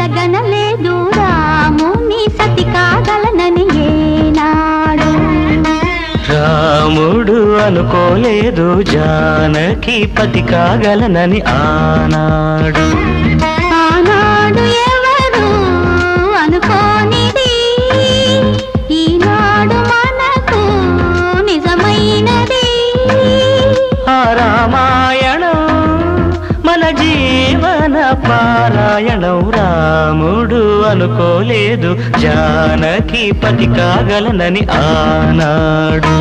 కలగనలేదు రాముని సతి కాగలనని ఏనాడు. రాముడు అనుకోలేదు జానకి పతి కాగలనని ఆనాడు. ఆనాడు ఎవరు అనుకోనిది ఈనాడు మనకు నిజమైనది. ఆ రామాయణం మన జీవన పారాయణం. రాముడు అనుకోలేదు జానకి పతి కాగలనని ఆనాడు.